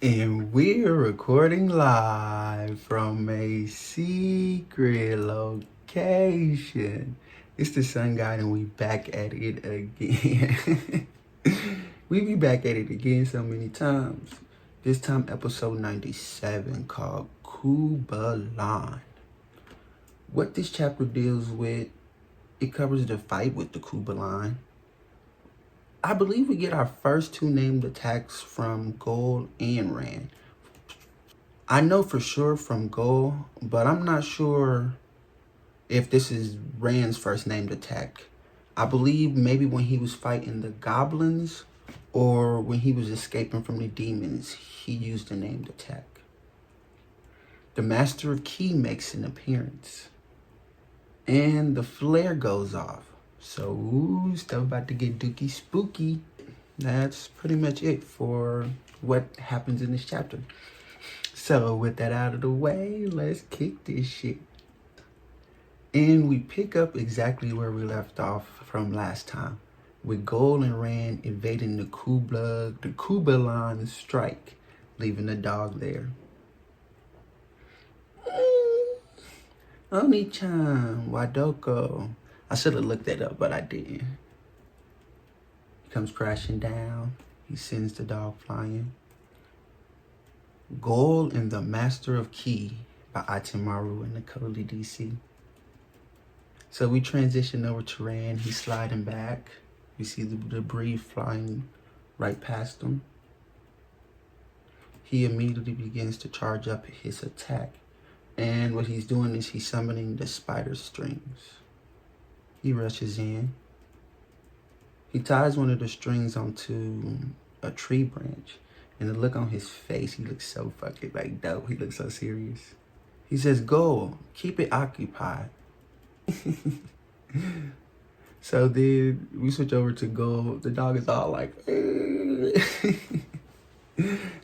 And we're recording live from a secret location. It's the Sungod and we back at it again. We be back at it again so many times. This time episode 97 called Kuubalon. What this chapter deals with, it covers the fight with the Kuubalon. I believe we get our first two named attacks from Gul and Wran. I know for sure from Gul, but I'm not sure if this is Wran's first named attack. I believe maybe when he was fighting the goblins or when he was escaping from the demons, he used a named attack. The Master of Key makes an appearance. And the flare goes off. So, ooh, stuff about to get dookie spooky. That's pretty much it for what happens in this chapter. So, with that out of the way, let's kick this shit. And we pick up exactly where we left off from last time, with Gul and Wran invading the Kuubalon strike, leaving the dog there. Oni-chan, Wadoko. I should have looked that up, but I didn't. He comes crashing down. He sends the dog flying. Gul and the Master of Key by Atemaru in the Koli DC. So we transition over to Wran. He's sliding back. We see the debris flying right past him. He immediately begins to charge up his attack. And what he's doing is he's summoning the spider strings. He rushes in. He ties one of the strings onto a tree branch. And the look on his face, he looks so fucking like dope. He looks so serious. He says, "Go, keep it occupied." So then we switch over to Gul. The dog is all like,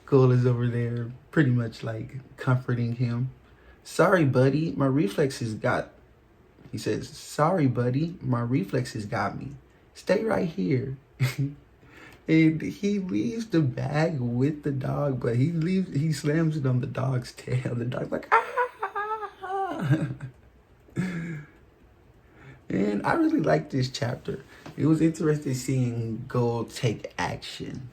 Gul is over there pretty much like comforting him. "Sorry, buddy, my reflexes got," he says, "Sorry, buddy, my reflexes got me. Stay right here." And he leaves the bag with the dog, but he slams it on the dog's tail. The dog's like, ah! And I really like this chapter. It was interesting seeing Gul take action.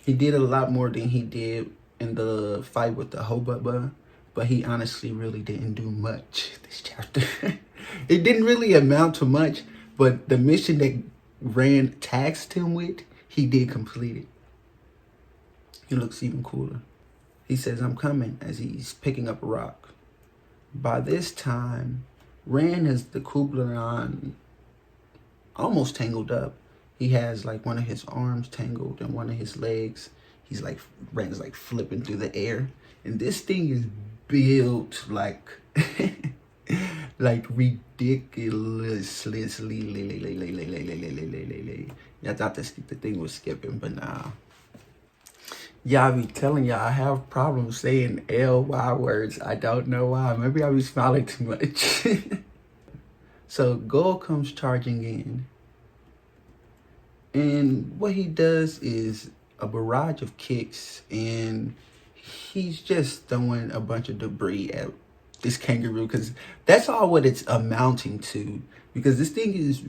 He did a lot more than he did in the fight with the Hobaba, but he honestly really didn't do much this chapter. It didn't really amount to much, but the mission that Wran tasked him with, he did complete it. He looks even cooler. He says, "I'm coming," as he's picking up a rock. By this time, Wran has the Kuubalon almost tangled up. He has like one of his arms tangled and one of his legs. He's like, Wran's like flipping through the air. And this thing is built like, like ridiculously. I thought the thing was skipping, but nah. Y'all be telling y'all I have problems saying LY words. I don't know why. Maybe I be smiling too much. So Gul comes charging in. And what he does is a barrage of kicks, and he's just throwing a bunch of debris at this kangaroo, because that's all what it's amounting to, because this thing is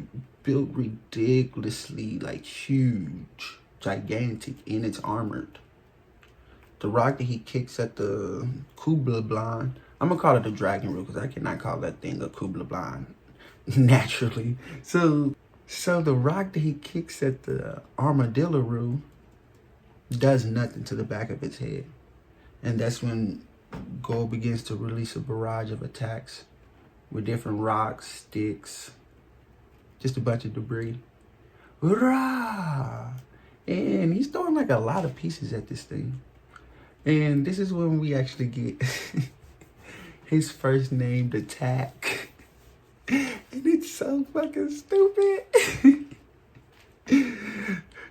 built ridiculously like huge, gigantic, and it's armored. The rock that he kicks at the Kuubalon, I'm gonna call it a dragon roo because I cannot call that thing a Kuubalon naturally. So the rock that he kicks at the armadillo roo does nothing to the back of its head. And that's when Gul begins to release a barrage of attacks with different rocks, sticks, just a bunch of debris. Hurrah! And he's throwing like a lot of pieces at this thing. And this is when we actually get his first named attack. And it's so fucking stupid.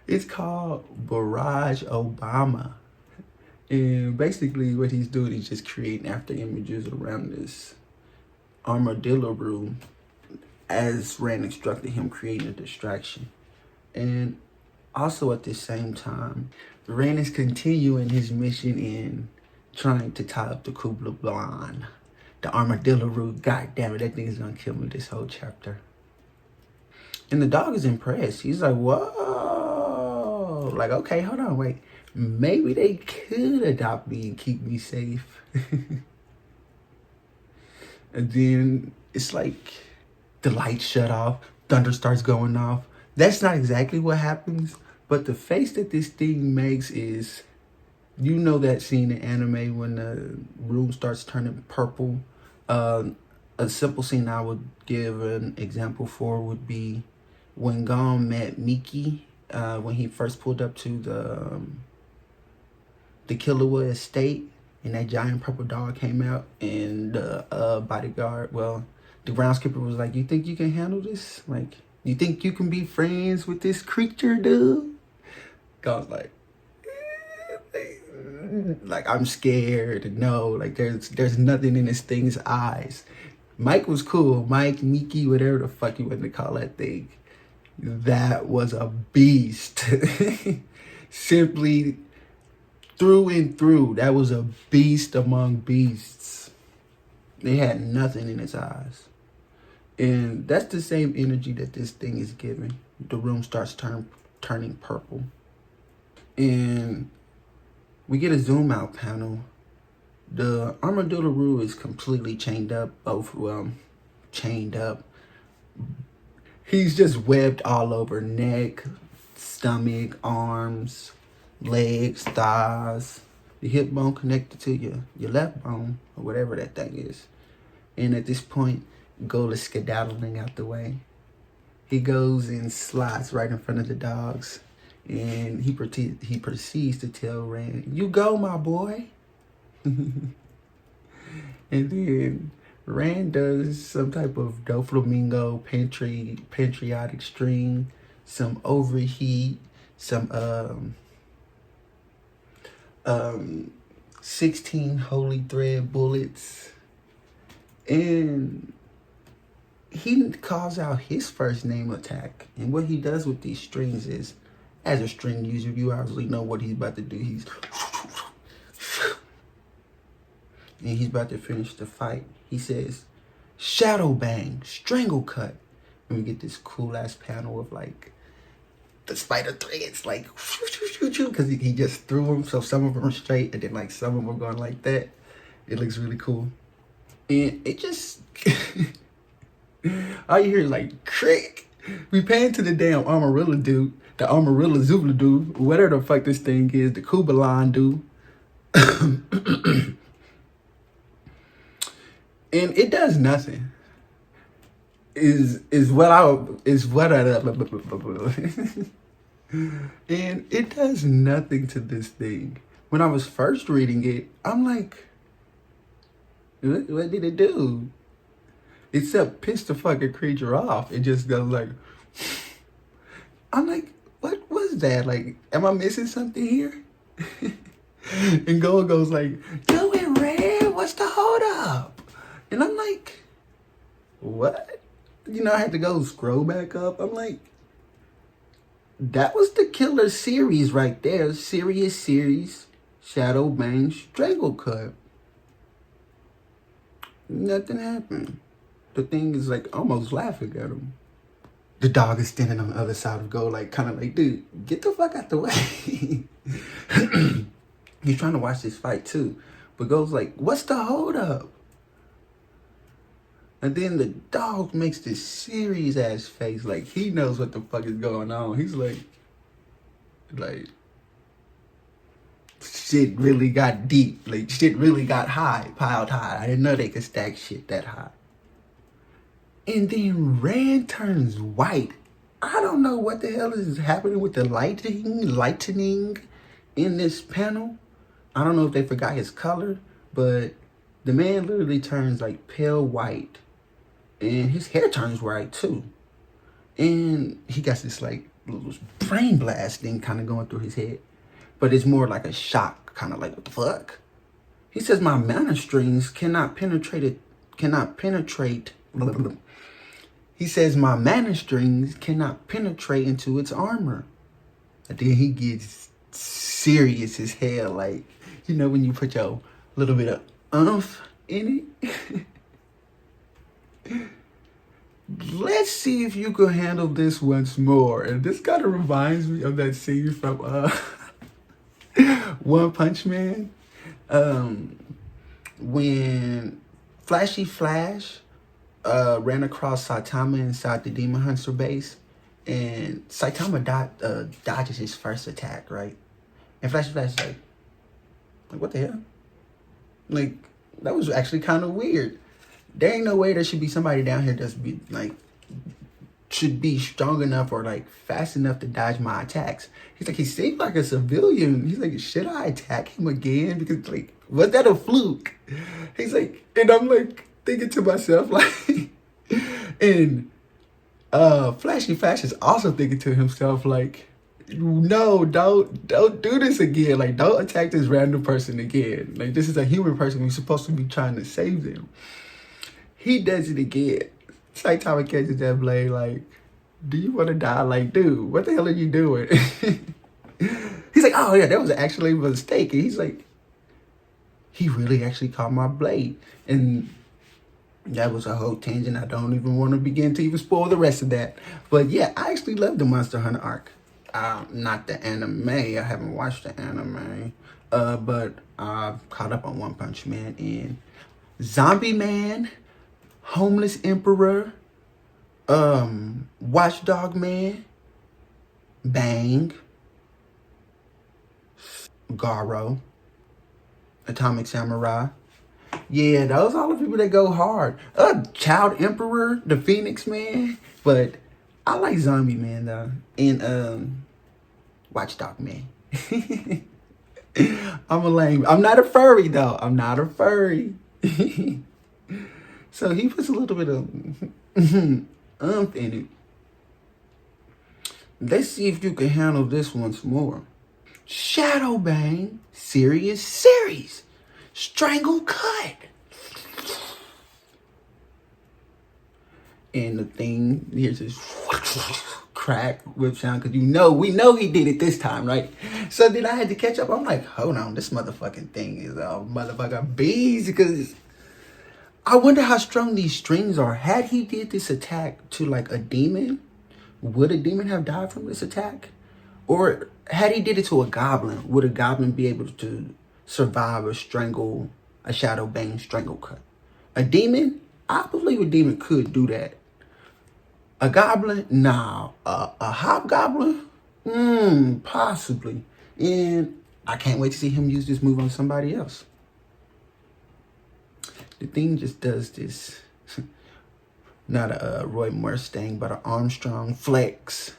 It's called Barrage Bam-mah. And basically what he's doing is just creating after images around this armadillo room, as Wran instructed him, creating a distraction. And also at the same time, Wran is continuing his mission in trying to tie up the Kuubalon. The armadillo. God damn it, that thing is gonna kill me this whole chapter. And the dog is impressed. He's like, whoa. Like, okay, hold on, wait. Maybe they could adopt me and keep me safe. And then it's like the lights shut off, thunder starts going off. That's not exactly what happens, but the face that this thing makes is, you know that scene in anime when the room starts turning purple. A simple scene I would give an example for would be when Gul met Miki, when he first pulled up to the Killua estate, and that giant purple dog came out, and the bodyguard, well, the groundskeeper was like, you think you can handle this? Like, you think you can be friends with this creature, dude? Gul's like, I'm scared. No, like there's nothing in this thing's eyes. Mike was cool. Mike, Miki, whatever the fuck you want to call that thing. That was a beast. Simply through and through, that was a beast among beasts. They had nothing in its eyes. And that's the same energy that this thing is giving. The room starts turning purple. And we get a zoom out panel. The armadillo is completely chained up. Chained up. He's just webbed all over neck, stomach, arms, legs, thighs, the hip bone connected to your left bone, or whatever that thing is. And at this point, Gul is skedaddling out the way. He goes and slides right in front of the dogs. And he proceeds to tell Wran, you go, my boy. And then Wran does some type of Doflamingo patriotic string, some overheat, some 16 holy thread bullets. And he calls out his first name attack. And what he does with these strings is, as a string user, you obviously know what he's about to do. And he's about to finish the fight. He says, shadow bang, strangle cut. And we get this cool ass panel of like the spider threads, like, because he just threw them. So some of them are straight, and then like some of them are going like that. It looks really cool. And it just, all you hear is like, crick. We pan to the damn Armarilla dude, the Armarilla Zula dude, whatever the fuck this thing is, the Kuubalon dude. And it does nothing. And it does nothing to this thing. When I was first reading it, I'm like, what did it do? Except piss the fucking creature off. It just goes like, I'm like, what was that? Like, am I missing something here? And Gul goes like, Gul and Wran, what's the hold up? And I'm like, what? You know, I had to go scroll back up. I'm like, that was the killer series right there. Serious series, Shadow Bang, Strangle Cut. Nothing happened. The thing is like almost laughing at him. The dog is standing on the other side of Gul, like kind of like, dude, get the fuck out the way. He's trying to watch this fight too. But Gul's like, what's the hold up? And then the dog makes this serious ass face, like he knows what the fuck is going on. He's like, shit really got deep. Like shit really got high, piled high. I didn't know they could stack shit that high. And then Wran turns white. I don't know what the hell is happening with the lightening in this panel. I don't know if they forgot his color, but the man literally turns like pale white. And his hair turns white too. And he got this like little brain blast thing kind of going through his head. But it's more like a shock, kind of like, what the fuck? He says my mana strings cannot penetrate. Blah, blah, blah. He says my mana strings cannot penetrate into its armor. And then he gets serious as hell. Like, you know when you put your little bit of umph in it? Let's see if you can handle this once more. And this kind of reminds me of that scene from One Punch Man. When Flashy Flash ran across Saitama inside the Demon Hunter base, and Saitama dodges his first attack, right? And Flashy Flash is like, what the hell? Like, that was actually kind of weird. There ain't no way there should be somebody down here that's be like, should be strong enough or like fast enough to dodge my attacks. He's like, he seemed like a civilian. He's like, should I attack him again? Because like, was that a fluke? He's like, and I'm like thinking to myself, like, and Flashy Flash is also thinking to himself, like, no, don't do this again. Like, don't attack this random person again. Like, this is a human person. We're supposed to be trying to save them. He does it again. Saitama catches that blade, like, do you want to die? Like, dude, what the hell are you doing? He's like, oh yeah, that was actually a mistake. And he's like, he really actually caught my blade. And that was a whole tangent. I don't even want to begin to even spoil the rest of that. But yeah, I actually love the Monster Hunter arc. Not the anime. I haven't watched the anime. But I've caught up on One Punch Man and Zombie Man, Homeless Emperor, Watchdog Man, Bang, Garo, Atomic Samurai. Yeah, those are all the people that go hard. Child Emperor, the Phoenix Man. But I like Zombie Man though. And Watchdog Man. I'm a lame. I'm not a furry though. I'm not a furry. So he puts a little bit of umph in it. Let's see if you can handle this once more. Shadow Bang, Serious Series, Strangle Cut. And the thing, here's this crack whip sound, because we know he did it this time, right? So then I had to catch up. I'm like, hold on, this motherfucking thing is a motherfucking beast, because I wonder how strong these strings are. Had he did this attack to like a demon, would a demon have died from this attack? Or had he did it to a goblin, would a goblin be able to survive a Shadow Bang strangle cut? A demon? I believe a demon could do that. A goblin? Nah. A hobgoblin? Possibly. And I can't wait to see him use this move on somebody else. The thing just does this. Not a Roy Mustang, but an Armstrong flex.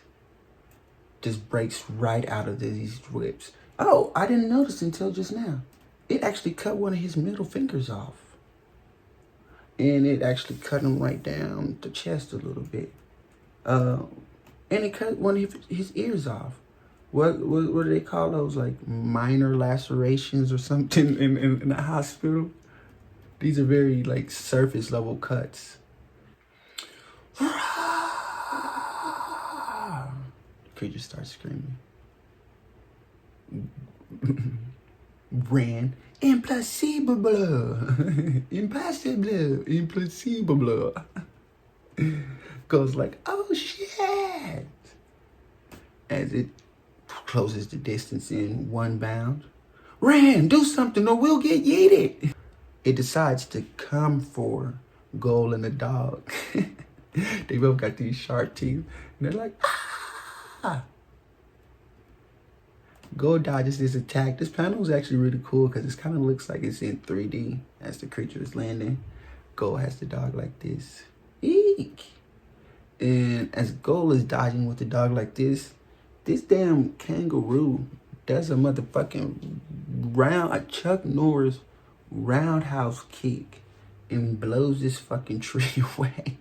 Just breaks right out of these whips. Oh, I didn't notice until just now. It actually cut one of his middle fingers off. And it actually cut him right down the chest a little bit. And it cut one of his ears off. What do they call those? Like minor lacerations or something in the hospital? These are very like surface level cuts. Creature starts screaming. Wran, impossible, impossible. Goes like, oh shit, as it closes the distance in one bound. Wran, do something or we'll get yeeted. It decides to come for Gul and the dog. They both got these sharp teeth. And they're like, ah. Gul dodges this attack. This panel is actually really cool because it kind of looks like it's in 3D as the creature is landing. Gul has the dog like this. Eek. And as Gul is dodging with the dog like this damn kangaroo does a motherfucking a Chuck Norris roundhouse kick and blows this fucking tree away.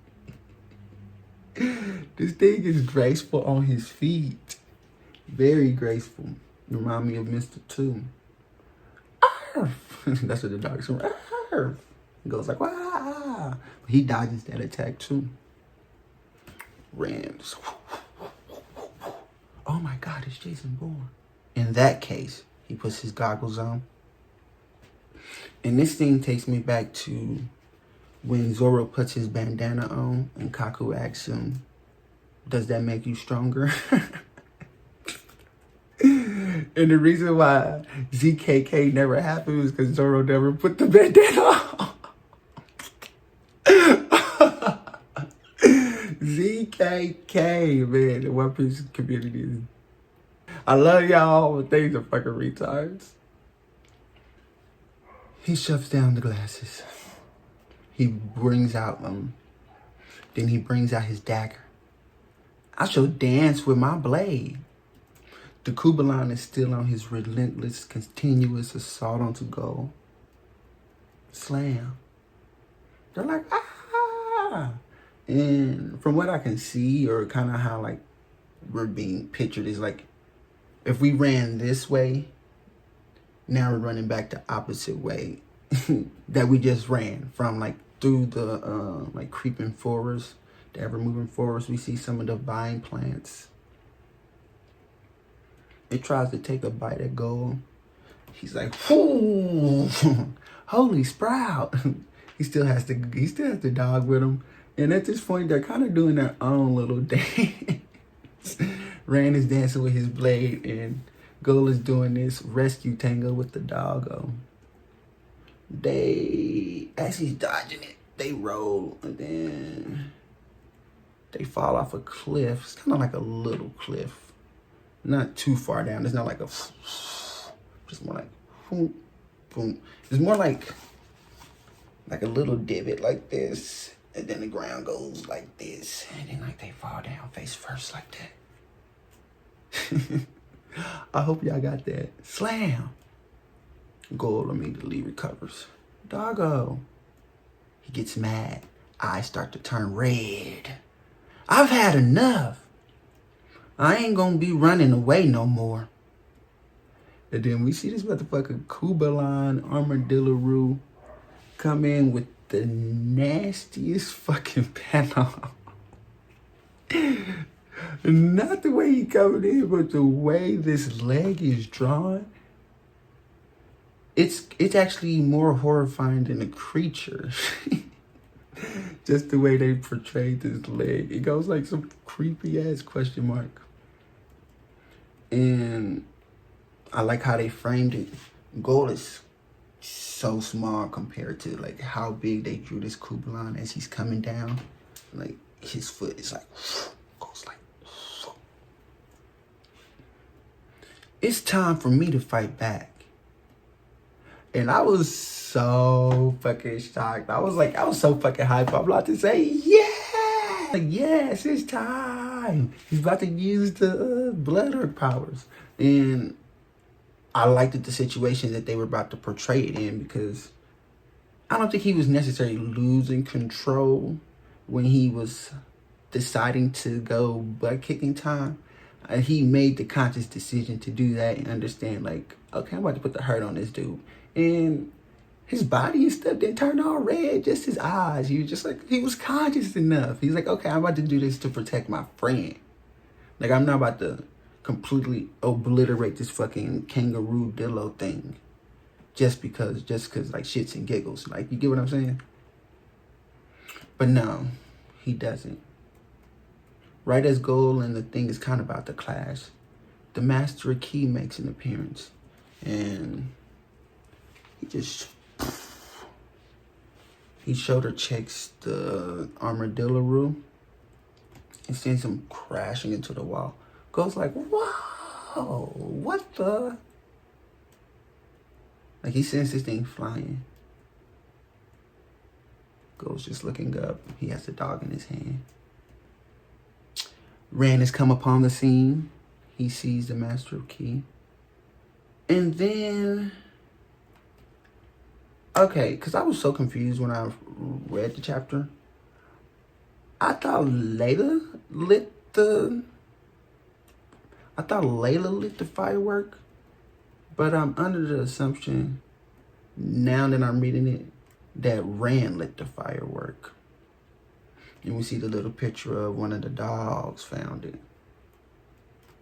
This thing is graceful on his feet. Very graceful. Remind me of Mr. Two. Arf! That's what the dog is. Arf! He goes like, wah! He dodges that attack too. Rams. Oh my God, it's Jason Bourne. In that case, he puts his goggles on. And this thing takes me back to when Zoro puts his bandana on and Kaku asks him, does that make you stronger? And the reason why ZKK never happened was because Zoro never put the bandana on. ZKK, man, the One Piece community. I love y'all, but things are fucking retards. He shoves down the glasses. He brings out then he brings out his dagger. I shall dance with my blade. The Kuubalon is still on his relentless, continuous assault onto Gul. Slam. They're like, ah! And from what I can see, or kind of how like we're being pictured, is like, if we ran this way, now we're running back the opposite way that we just ran from, like through the like creeping forest, the ever moving forest. We see some of the vine plants. It tries to take a bite at Gul. He's like, whoo, holy sprout. He still has the dog with him. And at this point, they're kind of doing their own little dance. Wran is dancing with his blade, and Gul is doing this rescue tango with the doggo. As he's dodging it, they roll, and then they fall off a cliff. It's kind of like a little cliff. Not too far down. It's not like a, just more like, boom, boom. It's more like a little divot like this. And then the ground goes like this. And then like they fall down face first like that. I hope y'all got that. Slam. Gul immediately recovers. Doggo. He gets mad. Eyes start to turn red. I've had enough. I ain't gonna be running away no more. And then we see this motherfucker Kuubalon Armadillo come in with the nastiest fucking panel. Not the way he coming in, but the way this leg is drawn. It's actually more horrifying than a creature. Just the way they portrayed this leg. It goes like some creepy ass question mark. And I like how they framed it. Gul is so small compared to like how big they drew this Kuubalon as he's coming down. Like his foot is like, goes like. It's time for me to fight back. And I was so fucking shocked. I was so fucking hyped. I'm about to say, yeah! Like, yes, it's time. He's about to use the blood earth powers. And I liked the situation that they were about to portray it in, because I don't think he was necessarily losing control when he was deciding to go butt kicking time. He made the conscious decision to do that and understand, like, okay, I'm about to put the hurt on this dude. And his body and stuff didn't turn all red, just his eyes. He was just like, he was conscious enough. He's like, okay, I'm about to do this to protect my friend. Like, I'm not about to completely obliterate this fucking kangaroo dillo thing just because like shits and giggles. Like, you get what I'm saying? But no, he doesn't. Right as Gul and the thing is kind of about to clash, the Master Key makes an appearance. And he shoulder checks the armadillo and sends him crashing into the wall. Gul's like, whoa, what the? Like, he sends this thing flying. Gul's just looking up. He has the dog in his hand. Wran has come upon the scene. He sees the Master Key. And then, okay, because I was so confused when I read the chapter. I thought Layla lit the firework, but I'm under the assumption, now that I'm reading it, that Wran lit the firework. And we see the little picture of one of the dogs found it.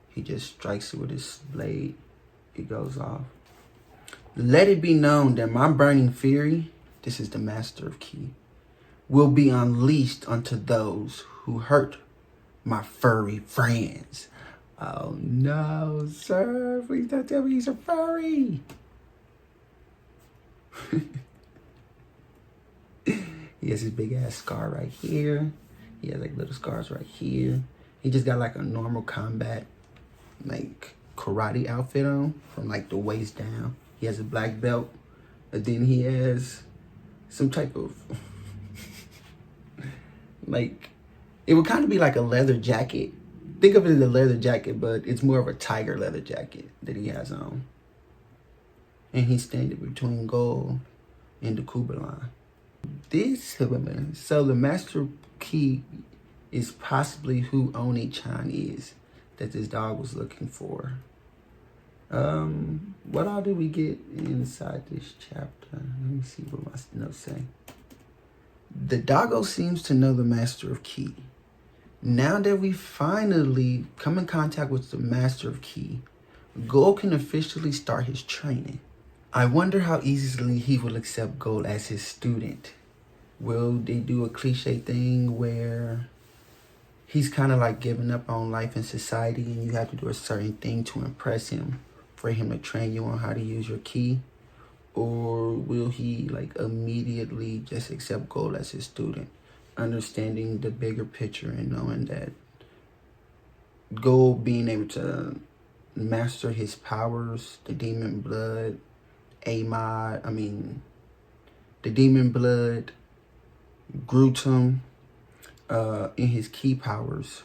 He just strikes it with his blade. it goes off. Let it be known that my burning fury, this is the master of Ki, will be unleashed unto those who hurt my furry friends. Oh no, sir, please don't tell me he's a furry. He has his big ass scar right here. He has like little scars right here. He just got like a normal combat, like karate outfit on from like the waist down. He has a black belt, and then he has some type of like, it would kind of be like a leather jacket. Think of it as a leather jacket, but it's more of a tiger leather jacket that he has on. And he's standing between Gul and the Kuubalon. So the Master Ki is possibly who Oni-chan is that this dog was looking for. What all did we get inside this chapter? Let me see what my notes say. The doggo seems to know the Master of Ki. Now that we finally come in contact with the Master of Ki, Gul can officially start his training. I wonder how easily he will accept Gul as his student. Will they do a cliche thing where he's kind of like giving up on life and society and you have to do a certain thing to impress him for him to train you on how to use your ki? Or will he like immediately just accept Gul as his student, understanding the bigger picture and knowing that Gul being able to master his powers, the demon blood, the demon blood, Grutum, in his ki powers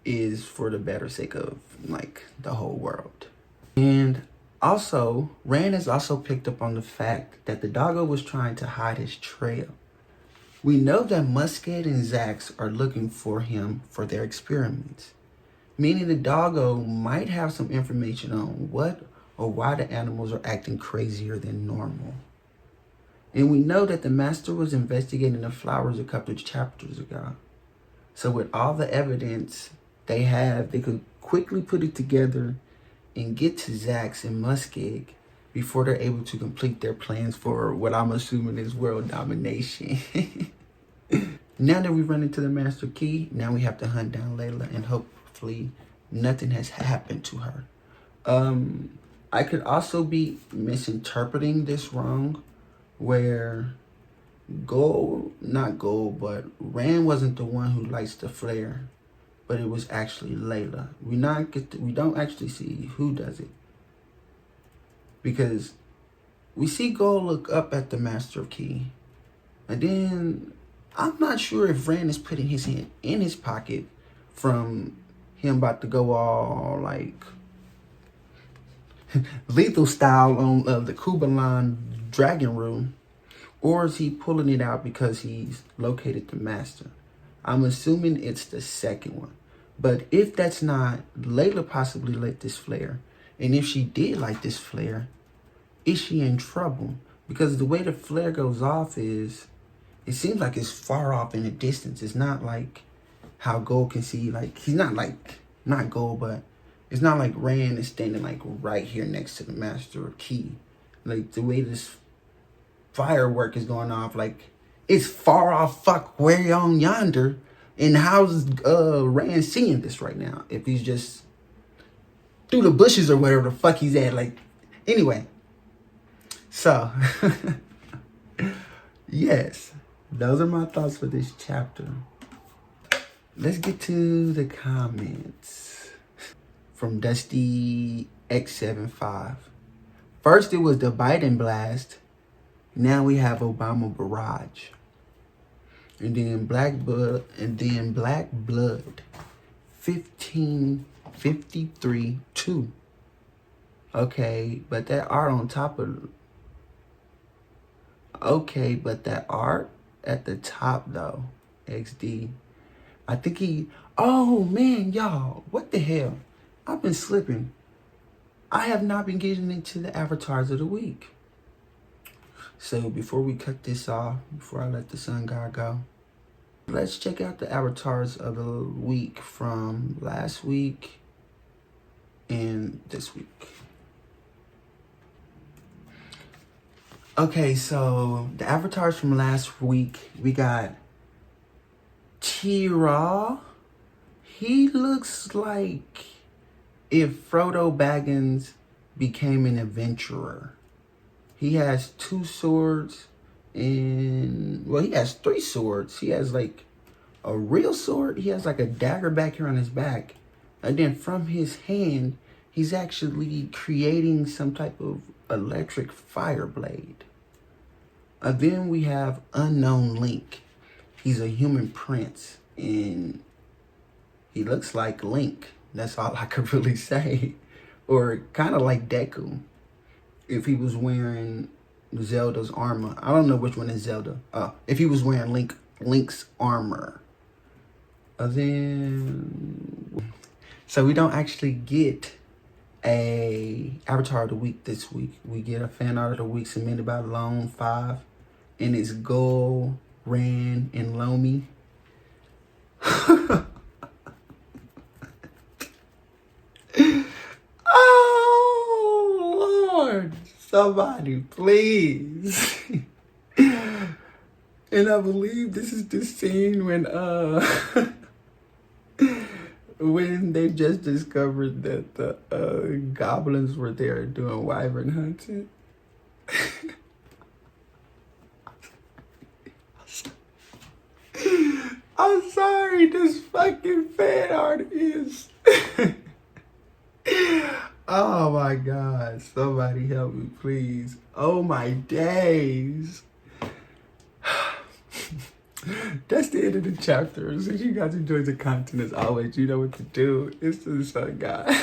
is for the better sake of like the whole world. And also, Wran has also picked up on the fact that the doggo was trying to hide his trail. We know that Musket and Zax are looking for him for their experiments, meaning the doggo might have some information on what or why the animals are acting crazier than normal. And we know that the master was investigating the flowers a couple of chapters ago. So with all the evidence they have, they could quickly put it together and get to Zax and Muskeg before they're able to complete their plans for what I'm assuming is world domination. Now that we run into the Master Ki, now we have to hunt down Layla and hopefully nothing has happened to her. I could also be misinterpreting this wrong, where but Wran wasn't the one who lights the flare, but it was actually Layla. We don't actually see who does it, because we see Gul look up at the Master of Ki, and then I'm not sure if Wran is putting his hand in his pocket from him about to go all like lethal style on the Kuubalon dragon room, or is he pulling it out because he's located the master? I'm assuming it's the second one. But if that's not, Layla possibly lit this flare. And if she did light this flare, is she in trouble? Because the way the flare goes off is, it seems like it's far off in the distance. It's not like how Gul can see, like, he's not like, not Gul, but it's not like Wran is standing like right here next to the Master of Ki. Like the way this firework is going off, like it's far off fuck way on yonder. And how's Wran seeing this right now? If he's just through the bushes or whatever the fuck he's at. Like, anyway. So, yes, those are my thoughts for this chapter. Let's get to the comments from Dusty X75. First, it was the Biden blast. Now we have Obama Barrage. And then Black Blood 1553-2. Okay, but that art on top of, okay, but that art at the top though, XD. I think oh man, y'all, what the hell? I've been slipping. I have not been getting into the avatars of the week. So before we cut this off, before I let the sun god go, let's check out the avatars of the week from last week and this week. Okay, so the avatars from last week, we got T-Raw. He looks like if Frodo Baggins became an adventurer. He has 2 swords and, well, he has 3 swords. He has like a real sword. He has like a dagger back here on his back. And then from his hand, he's actually creating some type of electric fire blade. Then we have Unknown Link. He's a human prince and he looks like Link. That's all I could really say. Or kind of like Deku if he was wearing Zelda's armor. I don't know which one is Zelda. If he was wearing Link's armor. So we don't actually get a Avatar of the Week this week. We get a fan art of the week submitted by Lone 5. And it's Gul, Wran, and Lomi. Oh, Lord. Somebody, please. And I believe this is the scene when when they just discovered that the goblins were there doing wyvern hunting. I'm sorry, this fucking fan art is. Oh my God, somebody help me, please. Oh my days. That's the end of the chapter. So you guys enjoy the content as always. You know what to do. It's the Sun God.